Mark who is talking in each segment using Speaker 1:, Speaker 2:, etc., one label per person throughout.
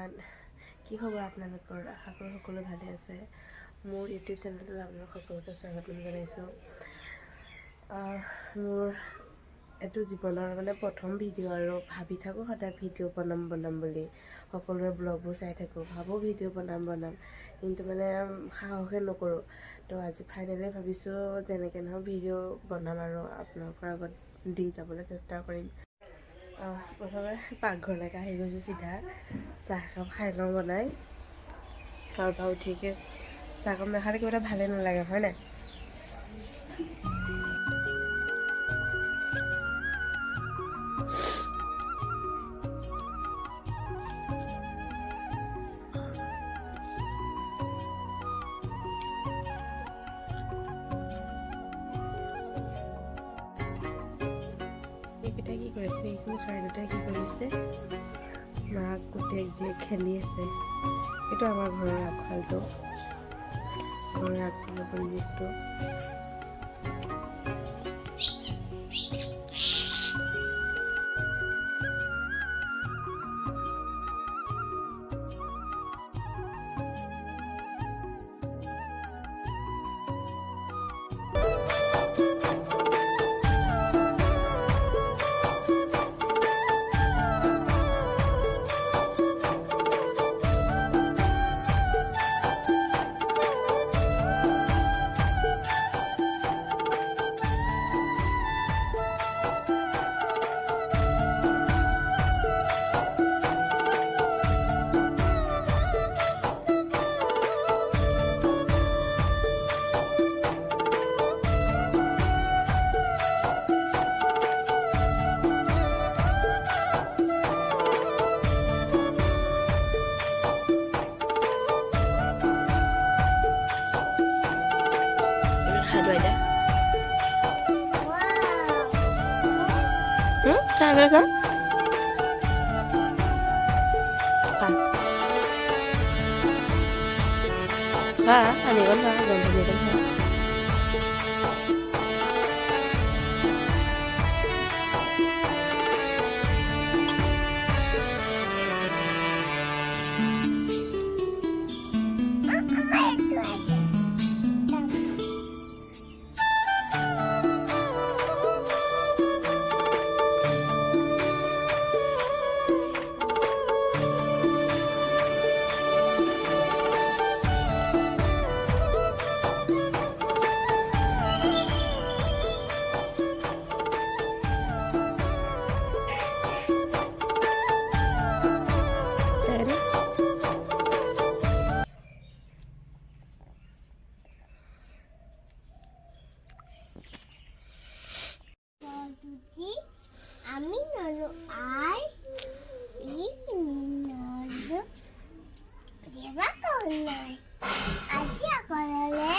Speaker 1: Everyone, কি খবৰ আপোনালোকৰ? আশা কৰোঁ সকলো ভালে আছে। মোৰ ইউটিউব চেনেলটোত আপোনালোক সকলোকে স্বাগতম জনাইছোঁ। মোৰ এইটো জীৱনৰ প্ৰথম ভিডিঅ' আৰু ভাবি থাকোঁ সদায় ভিডিঅ' বনাম বুলি। সকলোৰে ব্লগবোৰ চাই থাকোঁ, ভাবোঁ ভিডিঅ' বনাম কিন্তু সাহসে নকৰোঁ। তো আজি ফাইনেলি ভাবিছোঁ যেনেকৈ নহওক ভিডিঅ' বনাম আৰু আপোনালোকৰ আগত দি যাবলৈ চেষ্টা কৰিম। প্ৰথমে পাকঘৰলৈকে আহি গৈছোঁ চিধা। চাহ একাপ খাই লওঁ বনাই। তাৰপৰা উঠিকে চাহকাপ নাখালে কিবা এটা ভালে নালাগে, হয় নাই? এইকেইটাই কি কৰিছে? এইখিনি চৰাই দুটাই কি কৰিছে? মাক গোটেই যে খেলি আছে। এইটো আমাৰ ঘৰৰ আগফালটো, ঘৰৰ আগফালৰ পৰিৱেশটো। Cara kan? Ani kan jangan kan.
Speaker 2: আমি নলো আই নলো দেবা কলাই আজি আকলে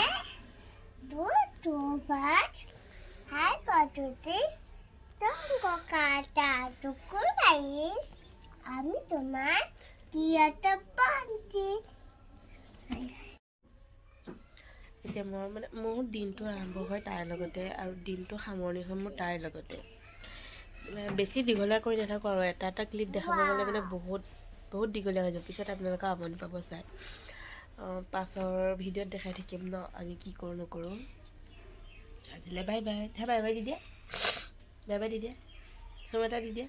Speaker 2: দুবার হাই কততে তঙ্গ কাটা টুকুরাই আমি তোমার কিয়াটা পান্তি।
Speaker 1: এতিয়া মই মোৰ দিনটো আৰম্ভ হয় তাইৰ লগতে আৰু দিনটো সামৰণি হয় মোৰ তাইৰ লগতে। বেছি দীঘলীয়া কৰি নাথাকোঁ আৰু এটা ক্লিপ দেখাব গ'লে বহুত দীঘলীয়া হৈ যাব। পিছত আপোনালোকে আমনি পাব চাই। পাছৰ ভিডিঅ'ত দেখাই থাকিম ন আমি কি কৰোঁ নকৰোঁ। আজিলৈ bye bye. Bye by the দিয়া, বাই বাই দি দিয়া, চব এটা দি দিয়া।